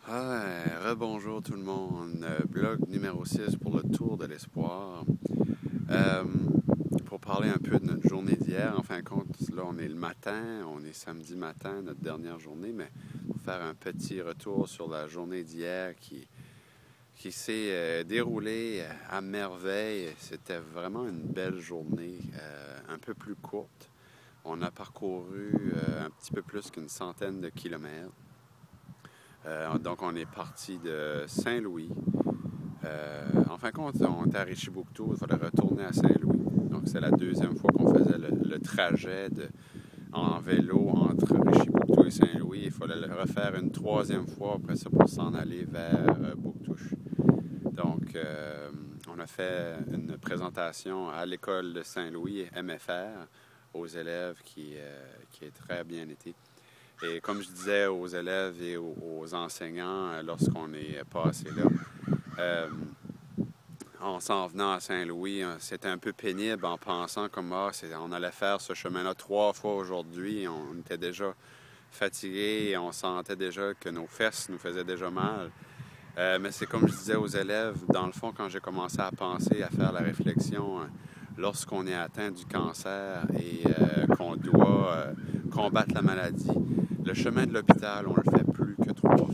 Rebonjour tout le monde. Blog numéro 6 pour le Tour de l'Espoir. Euh, pour parler un peu de notre journée d'hier, en fin de compte, là on est le matin, on est samedi matin, notre dernière journée, mais pour faire un petit retour sur la journée d'hier qui s'est déroulée à merveille. C'était vraiment une belle journée, un peu plus courte. On a parcouru un petit peu plus qu'une centaine de kilomètres. Donc, on est parti de Saint-Louis. En fin de compte, on était à Richibouctou, il fallait retourner à Saint-Louis. Donc, c'est la deuxième fois qu'on faisait le trajet en vélo entre Richibouctou et Saint-Louis. Il fallait le refaire une troisième fois après ça pour s'en aller vers Bouctouche. Donc, on a fait une présentation à l'école de Saint-Louis, MFR, aux élèves qui a très bien été. Et comme je disais aux élèves et aux enseignants lorsqu'on est passé là, en s'en venant à Saint-Louis, c'était un peu pénible en pensant comme on allait faire ce chemin-là 3 fois aujourd'hui. On était déjà fatigués et on sentait déjà que nos fesses nous faisaient déjà mal. Mais c'est comme je disais aux élèves, dans le fond, quand j'ai commencé à penser, à faire la réflexion, lorsqu'on est atteint du cancer et qu'on doit combattre la maladie, le chemin de l'hôpital, on le fait plus que 3 fois.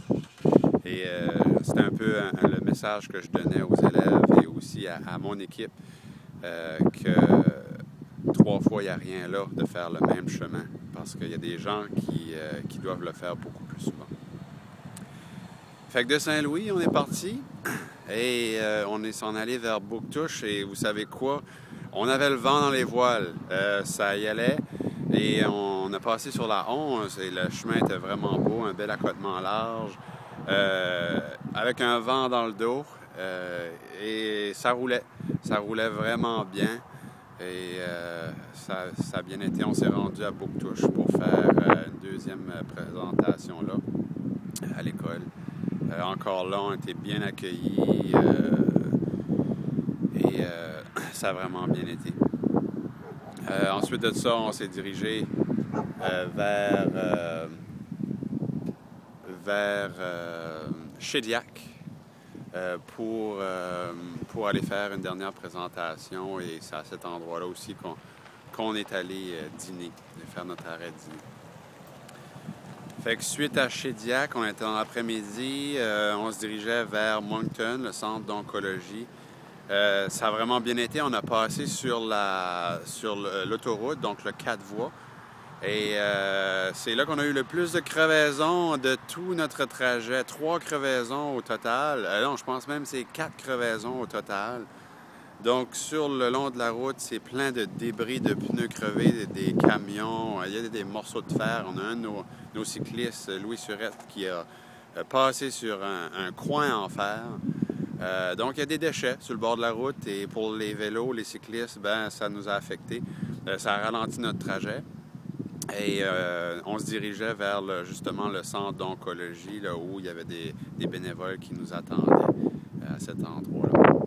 Et c'était un peu le message que je donnais aux élèves et aussi à mon équipe, que 3 fois, il n'y a rien là de faire le même chemin, parce qu'il y a des gens qui doivent le faire beaucoup plus souvent. Fait que de Saint-Louis, on est parti et on est s'en allé vers Bouctouche et vous savez quoi? On avait le vent dans les voiles, ça y allait et on a passé sur la 11 et le chemin était vraiment beau, un bel accotement large, avec un vent dans le dos et ça roulait vraiment bien et ça a bien été. On s'est rendu à Bouctouche pour faire une deuxième présentation là à l'école. Encore là, on a été bien accueillis et ça a vraiment bien été. Ensuite de ça, on s'est dirigé vers Shediac pour aller faire une dernière présentation et c'est à cet endroit-là aussi qu'on est allé dîner, faire notre arrêt dîner. Fait que suite à Shediac, on était dans l'après-midi, on se dirigeait vers Moncton, le centre d'oncologie. Ça a vraiment bien été. On a passé sur l'autoroute, donc le 4 voies. Et c'est là qu'on a eu le plus de crevaisons de tout notre trajet. 3 crevaisons au total. Non, je pense même que c'est 4 crevaisons au total. Donc, sur le long de la route, c'est plein de débris de pneus crevés, des camions, il y a des morceaux de fer. On a un de nos cyclistes, Louis Surette, qui a passé sur un coin en fer. Donc, il y a des déchets sur le bord de la route et pour les vélos, les cyclistes, ça nous a affectés. Ça a ralenti notre trajet et on se dirigeait vers justement le centre d'oncologie là, où il y avait des bénévoles qui nous attendaient à cet endroit-là.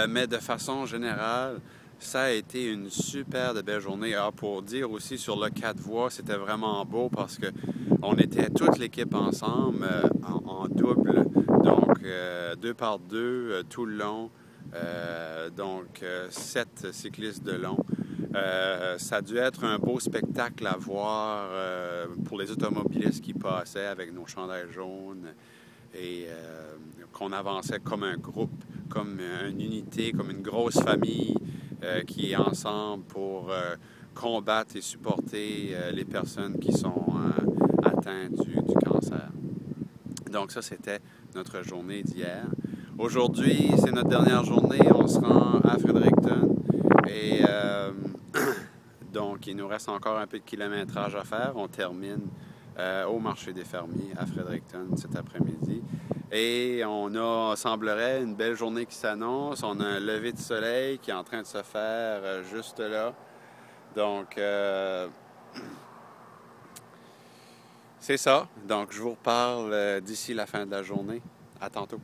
Mais de façon générale, ça a été une super de belle journée. Alors, pour dire aussi sur le 4 voies, c'était vraiment beau parce que on était toute l'équipe ensemble en double, donc 2 par 2 tout le long, donc 7 cyclistes de long. Ça a dû être un beau spectacle à voir pour les automobilistes qui passaient avec nos chandails jaunes et qu'on avançait comme un groupe, comme une unité, comme une grosse famille qui est ensemble pour combattre et supporter les personnes qui sont atteintes du cancer. Donc ça, c'était notre journée d'hier. Aujourd'hui, c'est notre dernière journée. On se rend à Fredericton et donc il nous reste encore un peu de kilométrage à faire. On termine au marché des fermiers à Fredericton cet après-midi. Et on a, semblerait, une belle journée qui s'annonce. On a un lever de soleil qui est en train de se faire juste là. Donc, c'est ça. Donc, je vous reparle d'ici la fin de la journée. À tantôt.